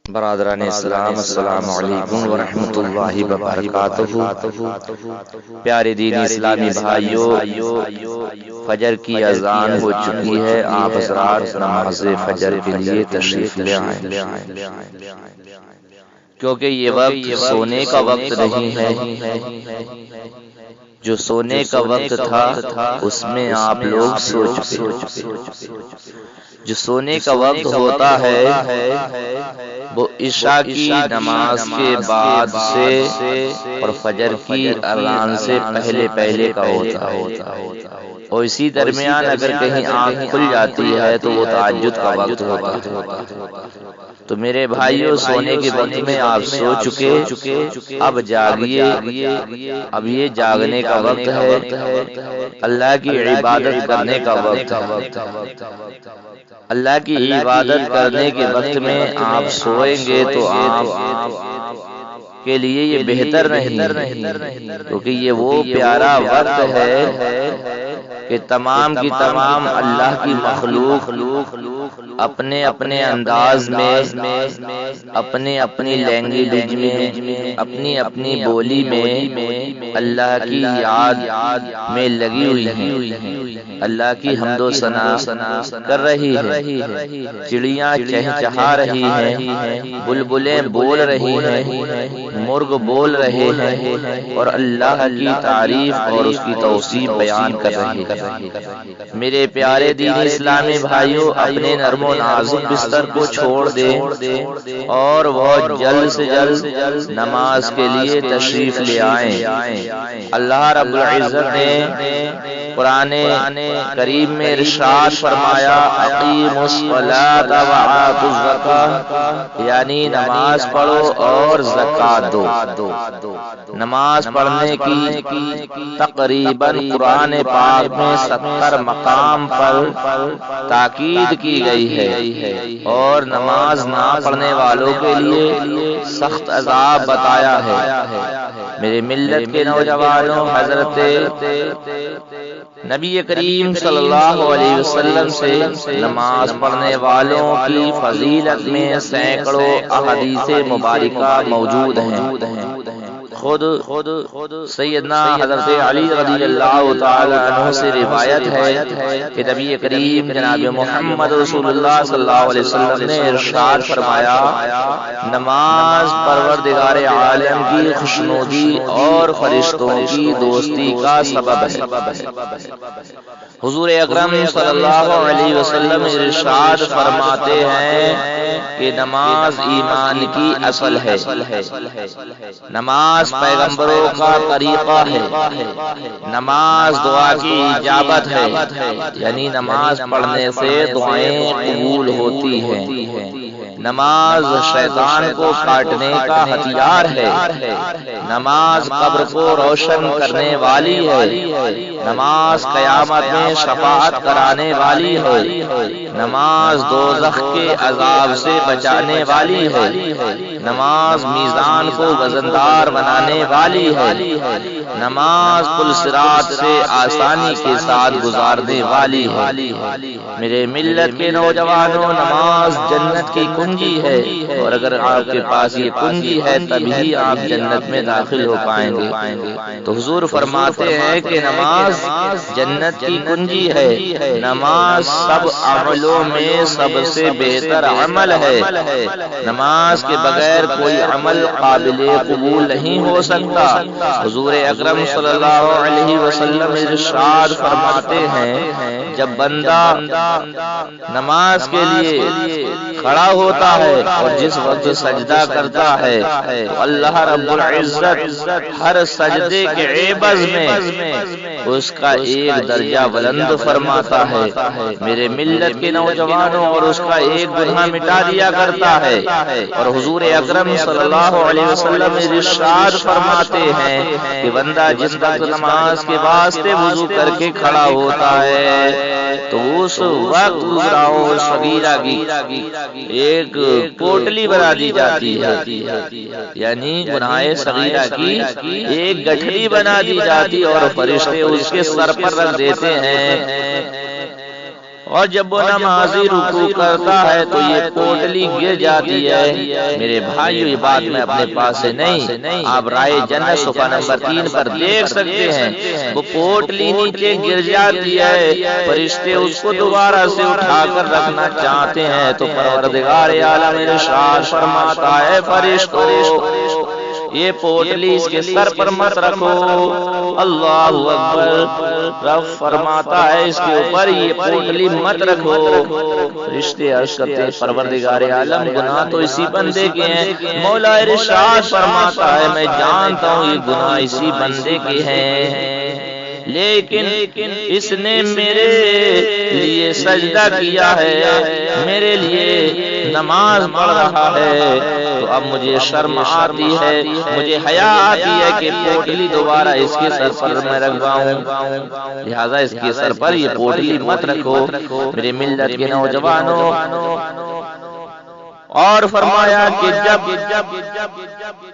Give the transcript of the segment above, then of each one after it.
برادران اسلام، السلام علیکم ورحمۃ اللہ وبرکاتہ۔ پیارے دین اسلامی بھائیوں، فجر کی اذان ہو چکی ہے، آپ حضرات نماز فجر کے لیے تشریف لے آئیں، کیونکہ یہ وقت سونے کا وقت نہیں ہے۔ جو سونے کا وقت تھا اس میں آپ لوگ سو چکے۔ جو سونے کا وقت ہوتا ہے وہ عشاء کی نماز کے بعد سے اور فجر کی اذان سے پہلے کا ہوتا ہے، اور اسی درمیان اگر کہیں آنکھ کھل جاتی ہے تو وہ تہجد کا وقت ہوتا ہے۔ تو میرے بھائیوں، سونے کے وقت میں آپ سو چکے، اب جاگیے، اب یہ جاگنے کا وقت ہے، اللہ کی عبادت کرنے کا وقت ہے۔ اللہ کی عبادت کرنے کے وقت میں آپ سوئیں گے تو آپ کے لیے یہ بہتر نہیں، کیونکہ یہ وہ پیارا وقت ہے کہ تمام کی تمام اللہ کی مخلوق اپنے اپنے انداز میں، اپنے اپنی لینگویج میں، اپنی اپنی بولی میں اللہ کی یاد میں لگی ہوئی ہیں، اللہ کی حمد و ثنا کر رہی ہے، چڑیاں چہچہا رہی ہیں، بلبلیں بول رہی ہیں، مرغ بول رہے ہیں، اور اللہ کی تعریف اور اس کی توصیف بیان کر رہی ہے۔ میرے پیارے دین اسلامی بھائیوں، اپنے نرم و نازک بستر کو چھوڑ دیں اور وہ جلد سے جلد نماز کے لیے تشریف لے آئیں۔ اللہ رب العزت نے قرآن کریم میں ارشاد فرمایا، اقیموا الصلاۃ وآتوا الزکاۃ، یعنی نماز پڑھو اور زکات دو۔ نماز پڑھنے کی تقریباً قرآن پاک میں 70 مقام پر تاکید کی گئی ہے، اور نماز نہ پڑھنے والوں کے لیے سخت عذاب بتایا ہے۔ میرے ملت کے نوجوانوں، حضرت نبی کریم صلی اللہ علیہ وسلم سے نماز پڑھنے والوں کی فضیلت میں سینکڑوں احادیث مبارکہ موجود ہیں۔ خود سیدنا حضرت علی رضی اللہ تعالی عنہ سے روایت ہے کہ نبی کریم جناب محمد رسول اللہ صلی اللہ علیہ وسلم نے ارشاد فرمایا، نماز پروردگار عالم کی خوشنودی اور فرشتوں کی دوستی کا سبب ہے۔ حضور اکرم صلی اللہ علیہ وسلم ارشاد فرماتے ہیں کہ نماز ایمان کی اصل ہے، نماز پیغمبروں کا طریقہ ہے، نماز دعا کی اجابت ہے، یعنی نماز پڑھنے سے دعائیں قبول ہوتی ہیں۔ نماز شیطان کو کاٹنے کا ہتھیار ہے، نماز قبر کو روشن کرنے والی ہے، نماز قیامت میں شفاعت کرانے والی ہے، نماز دوزخ کے عذاب سے بچانے والی ہے، نماز میزان کو وزندار بنانے والی ہے، نماز پل صراط سے آسانی کے ساتھ گزارنے والی ہے۔ میرے ملت کے نوجوانوں، نماز جنت کی کنجی ہے، اور اگر آپ کے پاس یہ کنجی ہے تبھی آپ جنت میں داخل ہو پائیں گے۔ تو حضور فرماتے ہیں کہ نماز جنت کی کنجی ہے، نماز سب عملوں میں سب سے بہتر عمل ہے، نماز کے بغیر کوئی عمل قابل قبول نہیں ہو سکتا۔ حضور اکرم صلی اللہ علیہ وسلم ارشاد فرماتے ہیں، جب بندہ نماز کے لیے کھڑا ہوتا ہے اور جس وقت سجدہ کرتا ہے تو اللہ رب العزت ہر سجدے کے عوض میں اس کا ایک درجہ بلند فرماتا ہے۔ میرے ملت کے نوجوانوں، اور اس کا ایک گناہ مٹا دیا کرتا ہے۔ اور حضور اکرم صلی اللہ علیہ وسلم ارشاد فرماتے ہیں کہ بندہ جس وقت نماز کے واسطے وضو کر کے کھڑا ہوتا ہے تو اس وقت گناہوں صغیرہ کی ایک پوٹلی بنا دی جاتی ہے، یعنی گناہ صغیرہ کی ایک گٹھلی بنا دی جاتی اور فرشتے اس کے سر پر رکھ دیتے ہیں۔ اور جب وہ نمازی رکوع کرتا ہے تو یہ پوٹلی گر جاتی ہے۔ میرے بھائیو، یہ بات میں اپنے پاس سے نہیں، آپ رائے جنت صفحہ نمبر 3 پر دیکھ سکتے ہیں۔ وہ پوٹلی نیچے گر جاتی ہے، فرشتے اس کو دوبارہ سے اٹھا کر رکھنا چاہتے ہیں تو پروردگار عالم ارشاد فرماتا ہے فرشتوں، یہ پوٹلی اس کے سر پر مت رکھو۔ اللہ اکبر، رب فرماتا ہے اس کے اوپر یہ پوٹلی مت رکھو۔ فرشتے عرض کرتے ہیں پروردگار عالم، گناہ تو اسی بندے کے ہیں۔ مولا ارشاد فرماتا ہے میں جانتا ہوں یہ گناہ اسی بندے کے ہیں، لیکن اس نے میرے لیے سجدہ کیا ہے، میرے لیے نماز پڑھ رہا ہے، تو اب مجھے شرم آتی ہے، مجھے حیا آتی ہے کہ پوٹلی دوبارہ اس کے سر پر میں رکھواؤں، لہذا اس کے سر پر یہ پوٹلی مت رکھو۔ میرے ملت کے نوجوانوں، اور فرمایا کہ جب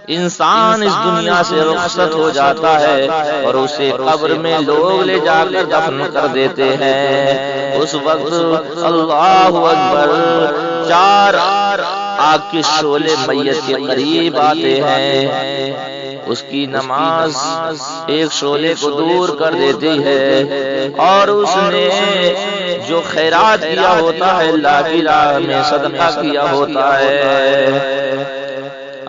انسان اس دنیا سے رخصت ہو جاتا ہے اور اسے قبر میں لوگ لے جا کر دفن کر دیتے ہیں، اس وقت اللہ اکبر 4 آگ کے شعلے میت کے قریب آتے ہیں، اس کی نماز ایک شعلے کو دور کر دیتی ہے، اور اس نے جو خیرات کیا ہوتا ہے، اللہ کی راہ میں صدقہ کیا ہوتا ہے،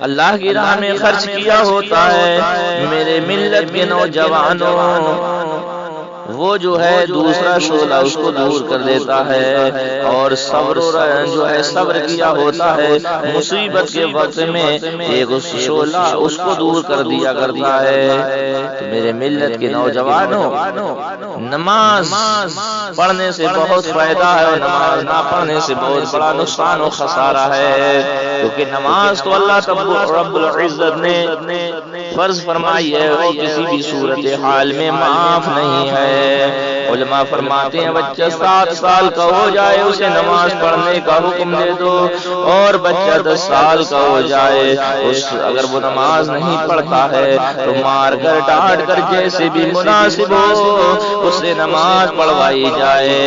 اللہ کی راہ میں خرچ کیا ہوتا ہے، میرے ملت کے نوجوانوں، وہ جو ہے دوسرا شعلہ اس کو دور کر دیتا ہے، اور صبر جو ہے صبر کیا ہوتا ہے، مصیبت کے وقت میں ایک شعلہ اس کو دور کر دیا کرتا ہے۔ تو میرے ملت کے نوجوانوں، نماز پڑھنے سے بہت فائدہ ہے اور نماز نہ پڑھنے سے بہت بڑا نقصان و خسارہ ہے، کیونکہ نماز تو اللہ رب العزت نے فرض فرمائی ہے اور کسی بھی صورتحال میں معاف نہیں ہے۔ علماء فرماتے ہیں بچہ 7 سال کا ہو جائے اسے نماز پڑھنے کا حکم دے دو، اور بچہ 10 سال کا ہو جائے اگر وہ نماز نہیں پڑھتا ہے تو مار کر ڈانٹ کر جیسے بھی مناسب ہو اسے نماز پڑھوائی جائے۔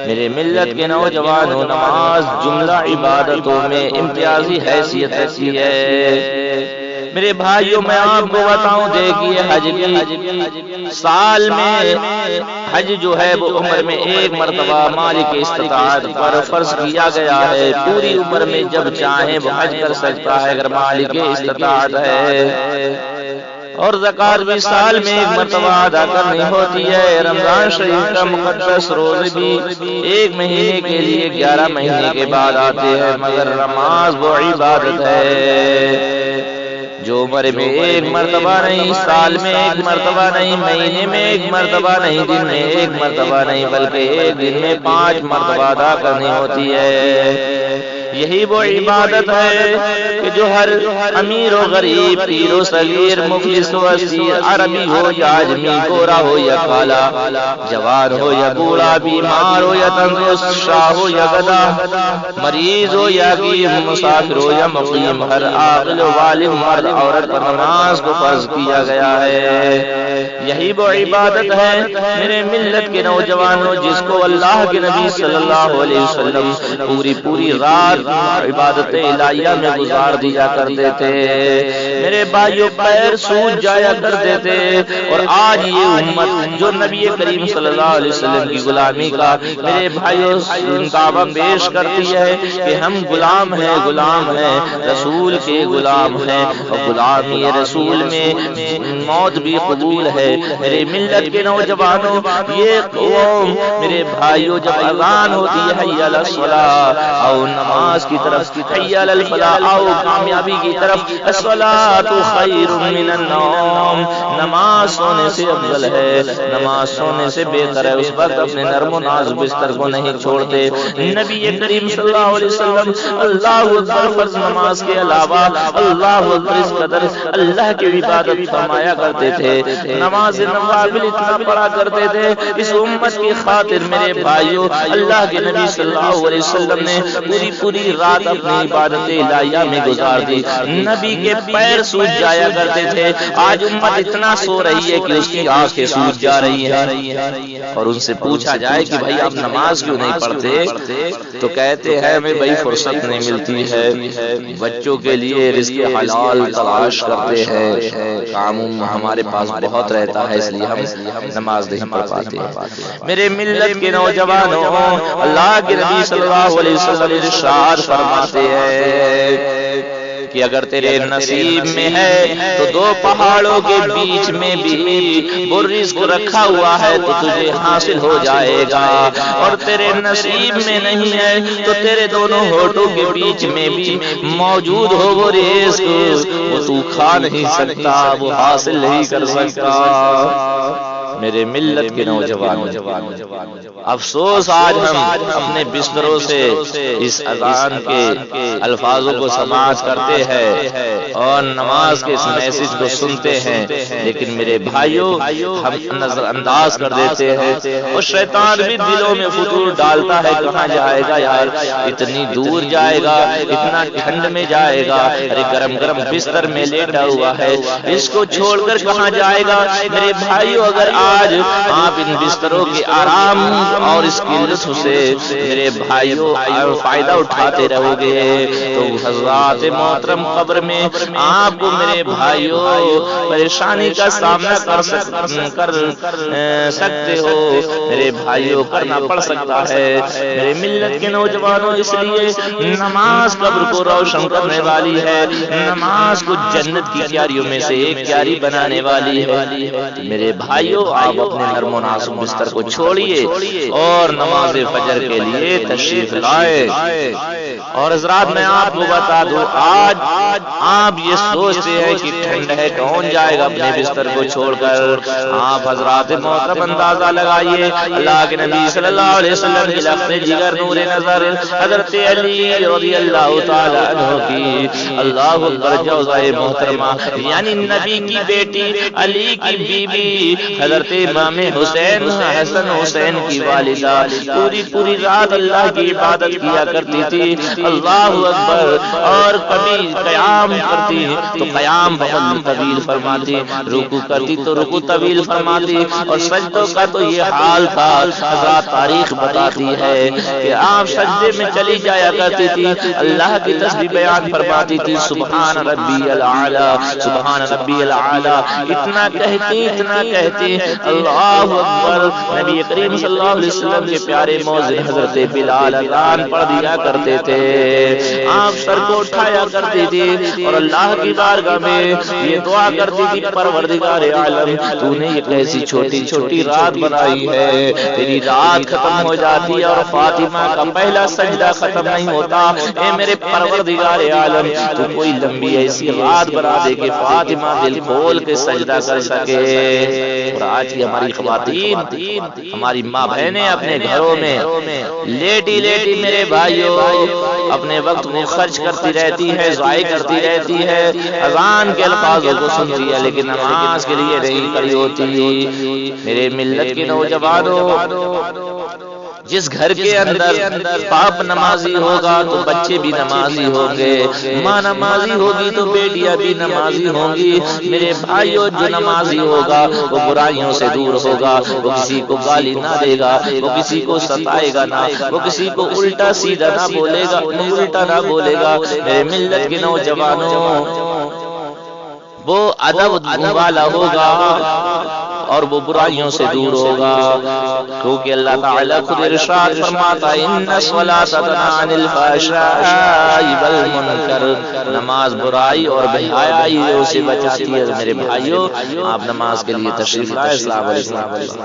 میرے ملت کے نوجوانوں، نماز جملہ عبادتوں میں امتیازی حیثیت رکھتی ہے۔ میرے بھائیوں، میں آپ کو بتاؤں، دیکھیے حج کی سال میں حج جو ہے وہ عمر میں 1 مرتبہ مالک استطاعت پر فرض کیا گیا ہے، پوری عمر میں جب چاہے وہ حج کر سکتا ہے اگر مالک استطاعت ہے، اور زکوٰۃ بھی سال میں 1 مرتبہ ادا کرنی ہوتی ہے۔ رمضان شریف کا مقدس روزے بھی 1 مہینے کے لیے 11 مہینے کے بعد آتے ہیں، مگر نماز وہ عبادت ہے جو عمر میں 1 مرتبہ نہیں، سال میں 1 مرتبہ نہیں، مہینے میں 1 مرتبہ نہیں، دن میں 1 مرتبہ نہیں، بلکہ ایک دن میں 5 مرتبہ ادا کرنی ہوتی ہے۔ یہی وہ عبادت ہے کہ جو ہر امیر و غریب، پیر و صغیر، مفلس و اسیر، عربی ہو یا عجمی، گورا ہو یا کالا، جوان ہو یا بوڑھا، بیمار ہو یا تندرست، شاہ ہو یا گدا، مریض ہو یا غریب، مسافر ہو یا مقیم، ہر عاقل و بالغ مرد عورت پر نماز کو فرض کیا گیا ہے۔ یہی وہ عبادت ہے میرے ملت کے نوجوانوں جس کو اللہ کے نبی صلی اللہ علیہ وسلم پوری رات عبادت الہیہ میں گزار دیا کرتے تھے۔ میرے بھائیوں، پیر سوج جایا کرتے تھے، اور آج یہ امت جو نبی کریم صلی اللہ علیہ وسلم کی غلامی کا میرے بھائیوں دعویٰ پیش کرتی ہے کہ ہم غلام ہیں، رسول کے غلام ہیں، اور غلامی رسول میں موت بھی قبول ہے۔ میرے ملت کے نوجوانوں، یہ قوم میرے بھائیوں جب اذان ہوتی ہے حی علی الصلاۃ، اور نماز کی طرف، حی علی الفلاح، آؤ کامیابی کی طرف، الصلاۃ خیر من النوم، نماز سونے سے افضل ہے، نماز سونے سے بہتر ہے، اس وقت اپنے نرم و ناز بستر کو نہیں چھوڑتے۔ نبی کریم صلی اللہ علیہ وسلم اللہ اکبر فرض نماز کے علاوہ اللہ اکبر اس قدر اللہ کی عبادت فرمایا کرتے تھے، نماز نوافل اتنا پڑھا کرتے تھے، اس امت کی خاطر میرے بھائیوں اللہ کے نبی صلی اللہ علیہ وسلم نے پوری پوری رات اپنی عبادت الہیہ میں گزار دی. نبی کے پیر سوج جایا کرتے تھے. آج امت اتنا سو رہی ہے کہ اس کی آنکھیں سوج جا رہی ہیں. اور ان سے پوچھا جائے کہ بھائی آپ نماز کیوں نہیں پڑھتے تو کہتے ہیں ہمیں بھائی فرصت نہیں ملتی ہے, بچوں کے لیے رزق حلال تلاش کرتے ہیں, کام ہمارے پاس بہت رہتا ہے, اس لیے ہم نماز نہیں پڑھ پاتے. میرے ملت کے نوجوانوں, اللہ کے نبی صلی اللہ علیہ وسلم ارشاد فرماتے ہیں کہ اگر تیرے نصیب میں ہے تو دو پہاڑوں کے بیچ میں بھی وہ رزق رکھا ہوا ہے تو تجھے حاصل ہو جائے گا, اور تیرے نصیب میں نہیں ہے تو تیرے دونوں ہونٹوں کے بیچ میں بھی موجود ہو وہ رزق, وہ تو کھا نہیں سکتا, وہ حاصل نہیں کر سکتا. میرے ملت کے نوجوانوں, افسوس آج ہم اپنے بستروں سے اس اذان کے الفاظوں کو سماعت کرتے ہیں اور نماز کے اس میسج کو سنتے ہیں, لیکن میرے بھائیوں ہم نظر انداز کر دیتے ہیں. اور شیطان بھی دلوں میں فطور ڈالتا ہے, کہاں جائے گا یار, اتنی دور جائے گا, اتنا ٹھنڈ میں جائے گا, ارے گرم گرم بستر میں لیٹا ہوا ہے, اس کو چھوڑ کر کہاں جائے گا. میرے بھائیوں اگر آج آپ ان بستروں کے آرام اور اس کی لطف سے میرے بھائیوں فائدہ اٹھاتے رہو گے تو حضرات محترم قبر میں آپ کو میرے بھائیوں پریشانی کا سامنا کر سکتے ہو, میرے بھائیوں کرنا پڑ سکتا ہے. میرے ملت کے نوجوانوں, اس لیے نماز قبر کو روشن کرنے والی ہے, نماز کو جنت کی کیاریوں میں سے ایک کیاری بنانے والی ہے. میرے بھائیوں آپ اپنے نرم و نازک بستر کو چھوڑیے اور نماز فجر کے لیے تشریف لائے. اور حضرات میں آپ کو بتا دوں, آج آپ یہ سوچتے ہیں کہ ٹھنڈ ہے کون جائے گا اپنے بستر کو چھوڑ کر. آپ حضرات محترم اندازہ لگائیے, اللہ کے نبی صلی اللہ علیہ وسلم کی لخت جگر نور نظر حضرت علی رضی اللہ تعالی عنہ کی اللہ اکبر جوزہ محترمہ, یعنی نبی کی بیٹی علی کی بیوی حضرت امام حسین حسن حسین کی والدہ پوری رات اللہ کی عبادت کیا کرتی تھی, اللہ اکبر, اور کبھی قیام کرتی تو قیام بہت طویل فرماتی, رکوع کرتی تو رکوع طویل فرماتی, اور سجدوں کا تو یہ حال تھا. حضرات تاریخ بتاتی ہے کہ آپ سجدے میں چلی جایا کرتی تھی, اللہ کی تسبیح بیان فرماتی تھی, سبحان ربی الاعلی سبحان ربی الاعلی, اتنا کہتی اللہ اکبر. نبی کریم صلی اللہ علیہ وسلم کے پیارے مؤذن حضرت بلال اذان پڑھ دیا کرتے تھے, آپ سر کو اٹھایا کرتی تھی اور اللہ کی بارگاہ میں یہ دعا کرتی تھی, پروردگار عالم تو نے یہ کیسی چھوٹی چھوٹی رات بنائی ہے, تیری رات ختم ہو جاتی ہے اور فاطمہ کا پہلا سجدہ ختم نہیں ہوتا, اے میرے پروردگار عالم تو کوئی لمبی ایسی رات بنا دے کہ فاطمہ دل کھول کے سجدہ کر سکے. اور آج کی ہماری خواتین, ہماری ماں بہنیں اپنے گھروں میں لیٹی میرے بھائیوں اپنے وقت کو خرچ کرتی رہتی ہے, ضائع کرتی رہتی ہے, اذان کے الفاظوں کو سنتی ہے لیکن نماز کے لیے نہیں کھڑی ہوتی. میرے ملت کے نوجوانوں, جس گھر کے اندر باپ نمازی ہوگا تو بچے بھی نمازی ہوں گے, ماں نمازی ہوگی تو بیٹیاں بھی نمازی ہوں گی. میرے بھائیوں جو نمازی ہوگا وہ برائیوں سے دور ہوگا, وہ کسی کو گالی نہ دے گا, وہ کسی کو ستائے گا نہ, وہ کسی کو الٹا سیدھا نہ بولے گا, الٹا نہ بولے گا. میرے ملت کے نوجوانوں, وہ ادب والا ہوگا اور وہ برائیوں سے دور ہوگا, کیونکہ اللہ تعالیٰ خود ارشاد فرماتا ہے ان الصلاۃ تنہی عن الفحشاء والمنکر, نماز برائی اور بے حیائی سے بچاتی ہے. میرے بھائیوں آپ نماز کے لیے تشریف لائے. السلام علیکم.